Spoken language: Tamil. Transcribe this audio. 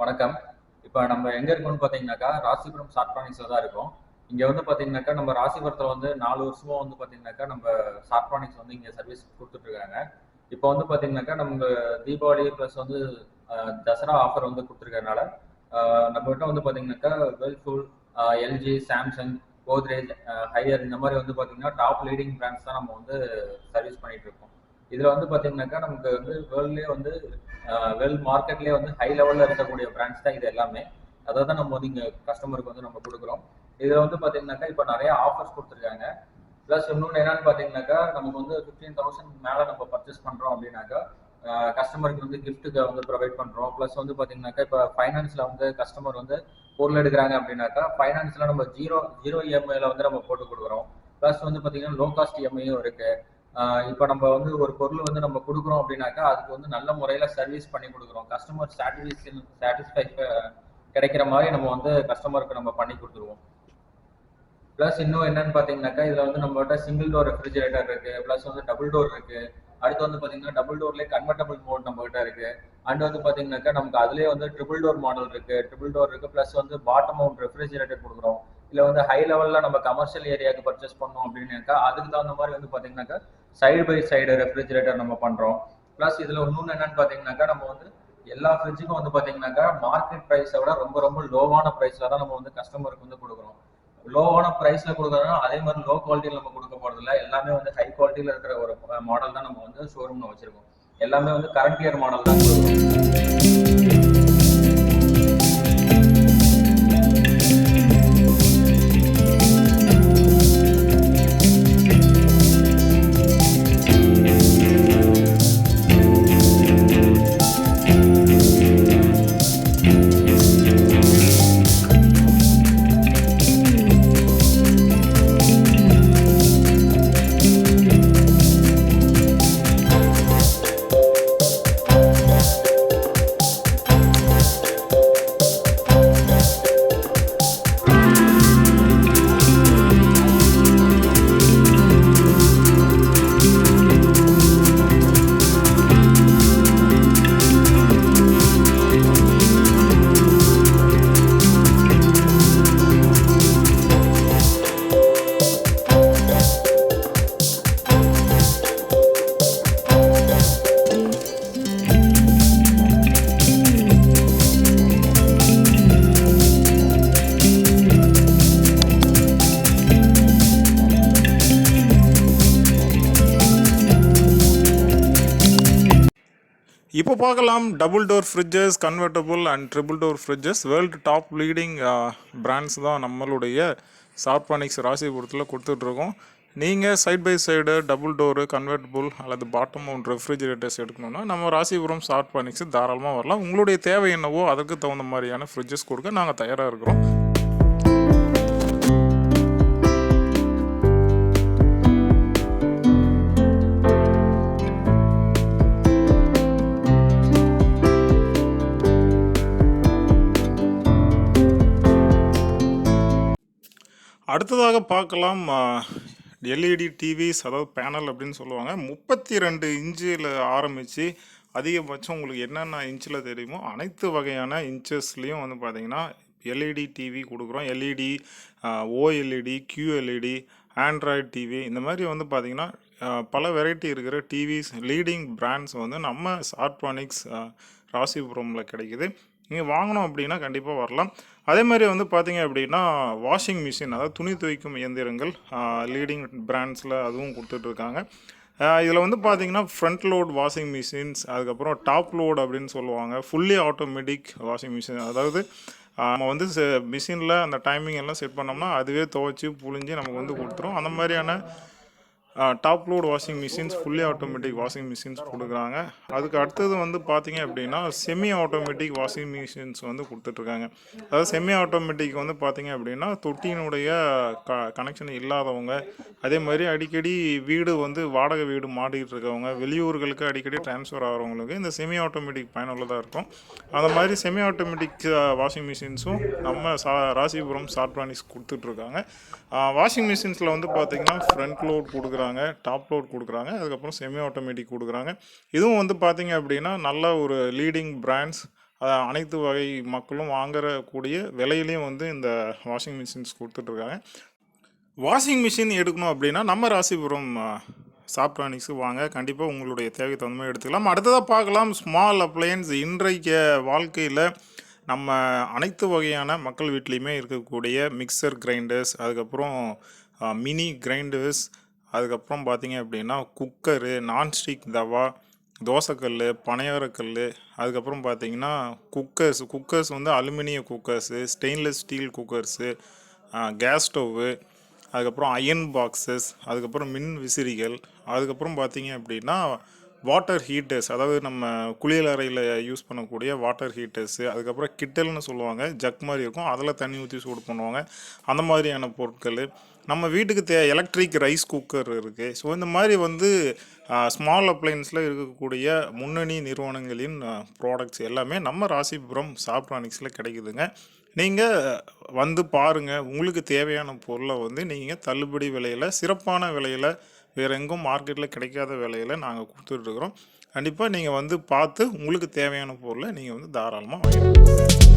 வணக்கம். இப்ப நம்ம எங்க இருக்கோம்னு பார்த்தீங்கன்னாக்கா, ராசிபுரம் ஷார்ட்ட்ரானிக்ஸ்ல தான் இருக்கோம். இங்க வந்து பார்த்தீங்கன்னாக்கா, நம்ம ராசிபுரத்துல வந்து 4 வருஷமா வந்து பார்த்தீங்கன்னாக்கா, நம்ம ஷார்ட்ட்ரானிக்ஸ் வந்து இங்க சர்வீஸ் குடுத்துட்டு இருக்காங்க. இப்ப வந்து பார்த்தீங்கன்னாக்கா, நமக்கு தீபாவளி பிளஸ் வந்து அ தசரா ஆஃபர் வந்து குடுத்துருக்கறனால, அ நம்மகிட்ட வந்து பார்த்தீங்கன்னாக்கா, Whirlpool, LG, Samsung, Godrej, higher இந்த மாரி வந்து பார்த்தீங்கன்னா, டாப் லீடிங் பிராண்ட்ஸ் தான் நம்ம வந்து சர்வீஸ் பண்ணிட்டு இருக்கோம். இதுல வந்து பார்த்தீங்கன்னாக்கா, நமக்கு வந்து வேர்ல்ட்லயே வந்து வெல் மார்க்கெட்லேயே வந்து ஹை லெவலில் இருக்கக்கூடிய பிராண்ட்ஸ் தான் இது எல்லாமே. அதை தான் நம்ம வந்து இங்கே கஸ்டமருக்கு வந்து நம்ம கொடுக்குறோம். இதில் வந்து பார்த்தீங்கன்னாக்கா இப்போ நிறைய ஆஃபர்ஸ் கொடுத்துருக்காங்க. ப்ளஸ் இன்னொன்று என்னன்னு பார்த்தீங்கன்னாக்கா, நமக்கு வந்து 15,000 மேலே நம்ம பர்ச்சேஸ் பண்ணுறோம் அப்படின்னாக்கா கஸ்டமருக்கு வந்து கிஃப்ட்டுக்கு வந்து ப்ரொவைட் பண்ணுறோம். ப்ளஸ் வந்து பார்த்தீங்கன்னாக்கா இப்போ ஃபைனான்ஸில் வந்து கஸ்டமர் வந்து பொருள் எடுக்கிறாங்க அப்படின்னாக்கா ஃபைனான்ஸில் நம்ம ஜீரோ ஜீரோ இஎம்ஐயில் வந்து நம்ம போட்டு கொடுக்குறோம். ப்ளஸ் வந்து பார்த்தீங்கன்னா லோ காஸ்ட் இஎம்ஐயும் இருக்குது. இப்போ நம்ம வந்து ஒரு பொருள் வந்து நம்ம கொடுக்குறோம் அப்படின்னாக்கா அதுக்கு வந்து நல்ல முறையில் சர்வீஸ் பண்ணி கொடுக்குறோம். கஸ்டமர் சாட்டிஸ்ஃபை கிடைக்கிற மாதிரி நம்ம வந்து கஸ்டமருக்கு நம்ம பண்ணி கொடுத்துருவோம். ப்ளஸ் இன்னும் என்னன்னு பார்த்தீங்கன்னாக்கா இதில் வந்து நம்மகிட்ட சிங்கிள் டோர் ரெஃப்ரிஜரேட்டர் இருக்குது, ப்ளஸ் வந்து டபுள் டோர் இருக்குது. அடுத்து வந்து பார்த்தீங்கன்னா டபுள் டோர்லேயே கன்வெர்டபிள் மோட் நம்மகிட்ட இருக்குது. அண்ட் வந்து பார்த்தீங்கன்னாக்கா நமக்கு அதுலேயே வந்து ட்ரிபிள் டோர் மாடல் இருக்குது, ப்ளஸ் வந்து பாட்டம் மவுண்ட் ரெஃப்ரிஜரேட்டர் கொடுக்குறோம். இல்லை வந்து ஹை லெவலில் நம்ம கமர்ஷியல் ஏரியாவுக்கு பர்ச்சேஸ் பண்ணோம் அப்படின்னாக்கா அதுக்கு தகுந்த மாதிரி வந்து பார்த்தீங்கன்னாக்கா சைடு பை சைடு ரெஃப்ரிஜரேட்டர் நம்ம பண்ணுறோம். ப்ளஸ் இதில் இன்னொன்று என்னன்னு பார்த்தீங்கன்னாக்கா நம்ம வந்து எல்லா ஃப்ரிட்ஜுக்கும் வந்து பார்த்தீங்கன்னாக்கா மார்க்கெட் ப்ரைஸை விட ரொம்ப ரொம்ப லோவான ப்ரைஸில் தான் நம்ம வந்து கஸ்டமருக்கு வந்து கொடுக்குறோம். லோவான ப்ரைஸில் கொடுக்குறோம்னா அதே மாதிரி லோ குவாலிட்டியில் நம்ம கொடுக்க போகிறதில்ல. எல்லாமே வந்து ஹை குவாலிட்டியில் இருக்கிற ஒரு மாடல் தான் நம்ம வந்து ஷோரூமில் வச்சுருக்கோம். எல்லாமே வந்து கரண்ட் இயர் மாடல் தான் கொடுக்குறோம். இப்போ பார்க்கலாம் double door fridges, convertible and triple door fridges. World top leading brands தான் நம்மளுடைய ஷார்ட்ட்ரானிக்ஸ் ராசிபுரத்தில் கொடுத்துட்ருக்கோம். நீங்கள் side by side double door, convertible அல்லது பாட்டம் மவுண்ட் ரெஃப்ரிஜரேட்டர்ஸ் எடுக்கணும்னா நம்ம ராசிபுரம் ஷார்ட்ட்ரானிக்ஸ் தாராளமாக வரலாம். உங்களுடைய தேவை என்னவோ அதற்கு தகுந்த மாதிரியான ஃப்ரிட்ஜஸ் கொடுக்க நாங்கள் தயாராக இருக்கிறோம். அடுத்ததாக பார்க்கலாம் எல்இடி டிவிஸ், அதாவது பேனல் அப்படின்னு சொல்லுவாங்க. 32 இன்ச்சில் ஆரம்பித்து அதிகபட்சம் உங்களுக்கு என்னென்ன இன்ச்சில் தெரியுமோ அனைத்து வகையான இன்ச்சஸ்லேயும் வந்து பார்த்திங்கன்னா எல்இடி டிவி கொடுக்குறோம். LED, OLED, QLED, Android TV, இந்த மாதிரி வந்து பார்த்திங்கன்னா பல வெரைட்டி இருக்கிற டிவிஸ் லீடிங் பிராண்ட்ஸ் வந்து நம்ம ஷார்ட்ட்ரானிக்ஸ் ராசிபுரமில் கிடைக்குது. நீங்கள் வாங்கணும் அப்படின்னா கண்டிப்பாக வரலாம். அதே மாதிரி வந்து பார்த்திங்க அப்படின்னா வாஷிங் மிஷின், அதாவது துணி துவைக்கும் இயந்திரங்கள் லீடிங் பிராண்ட்ஸில் அதுவும் கொடுத்துட்ருக்காங்க. இதில் வந்து பார்த்திங்கன்னா ஃப்ரண்ட் லோட் வாஷிங் மிஷின்ஸ், அதுக்கப்புறம் டாப் லோட் அப்படின்னு சொல்லுவாங்க, ஃபுல்லி ஆட்டோமேட்டிக் வாஷிங் மிஷின். அதாவது நம்ம வந்து மிஷினில் அந்த டைமிங் எல்லாம் செட் பண்ணோம்னா அதுவே துவைச்சி புழிஞ்சு நமக்கு வந்து கொடுத்துரும். அந்த மாதிரியான top load washing machines, fully automatic washing machines கொடுக்குறாங்க. அதுக்கு அடுத்தது வந்து பார்த்திங்க அப்படின்னா செமி ஆட்டோமேட்டிக் வாஷிங் மிஷின்ஸ் வந்து கொடுத்துட்ருக்காங்க. அதாவது செமி ஆட்டோமேட்டிக் வந்து பார்த்திங்க அப்படின்னா தொட்டியினுடைய கனெக்ஷன் இல்லாதவங்க, அதே மாதிரி அடிக்கடி வீடு வந்து வாடகை வீடு மாட்டிகிட்டு இருக்கவங்க, வெளியூர்களுக்கு அடிக்கடி ட்ரான்ஸ்ஃபர் ஆகிறவங்களுக்கு இந்த செமி ஆட்டோமேட்டிக் பயனுள்ளதாக இருக்கும். அந்த மாதிரி செமி ஆட்டோமேட்டிக் வாஷிங் மிஷின்ஸும் நம்ம ராசிபுரம் ஷார்ட்ட்ரானிக்ஸ் கொடுத்துட்ருக்காங்க. வாஷிங் மிஷின்ஸில் வந்து பார்த்திங்கன்னா ஃப்ரண்ட் லோட் கொடுக்குறாங்க, டாப் லோட் கொடுக்குறாங்க, அதுக்கப்புறம் செமி ஆட்டோமேட்டிக் கொடுக்குறாங்க. இதுவும் வந்து பார்த்திங்க அப்படின்னா நல்ல ஒரு லீடிங் பிராண்ட்ஸ். அனைத்து வகை மக்களும் வாங்கக்கூடிய விலையிலையும் வந்து இந்த வாஷிங் மிஷின்ஸ் கொடுத்துட்ருக்காங்க. வாஷிங் மிஷின் எடுக்கணும் அப்படின்னா நம்ம ராசிபுரம் சாப்ட்ரானிக்ஸு வாங்க. கண்டிப்பாக உங்களுடைய தேவைக்கு தகுந்த மாதிரி எடுத்துக்கலாம். அடுத்ததாக பார்க்கலாம் ஸ்மால் அப்ளையன்ஸ். இன்றைய வாழ்க்கையில் நம்ம அனைத்து வகையான மக்கள் வீட்லேயுமே இருக்கக்கூடிய மிக்சர் கிரைண்டர்ஸ், அதுக்கப்புறம் மினி கிரைண்டர்ஸ், அதுக்கப்புறம் பார்த்தீங்க அப்படின்னா குக்கரு, நான்ஸ்டிக் தவா, தோசைக்கல், பனையாரக்கல், அதுக்கப்புறம் பார்த்தீங்கன்னா குக்கர்ஸ் வந்து அலுமினிய குக்கர்ஸு, ஸ்டெயின்லெஸ் ஸ்டீல் குக்கர்ஸு, கேஸ் ஸ்டவ்வு, அதுக்கப்புறம் அயன் பாக்ஸஸ், அதுக்கப்புறம் மின் விசிறிகள், அதுக்கப்புறம் பார்த்தீங்க அப்படின்னா வாட்டர் ஹீட்டர்ஸ், அதாவது நம்ம குளியல் அறையில் யூஸ் பண்ணக்கூடிய வாட்டர் ஹீட்டர்ஸு, அதுக்கப்புறம் கிட்டல்னு சொல்லுவாங்க, ஜக் மாதிரி இருக்கும், அதில் தண்ணி ஊற்றி சூடு பண்ணுவாங்க, அந்த மாதிரியான பொருட்கள். நம்ம வீட்டுக்கு எலக்ட்ரிக் ரைஸ் குக்கர் இருக்குது. ஸோ இந்த மாதிரி வந்து ஸ்மால் அப்ளையன்ஸில் இருக்கக்கூடிய முன்னணி நிறுவனங்களின் ப்ராடக்ட்ஸ் எல்லாமே நம்ம ராசிபுரம் சாப்ட்ரானிக்ஸில் கிடைக்குதுங்க. நீங்கள் வந்து பாருங்கள். உங்களுக்கு தேவையான பொருளை வந்து நீங்கள் தள்ளுபடி விலையில், சிறப்பான விலையில், வேறு எங்கும் மார்க்கெட்டில் கிடைக்காத விலையில் நாங்கள் கொடுத்துட்ருக்குறோம். கண்டிப்பாக நீங்கள் வந்து பார்த்து உங்களுக்கு தேவையான பொருளை நீங்கள் வந்து தாராளமாக வாங்கிக்கலாம்.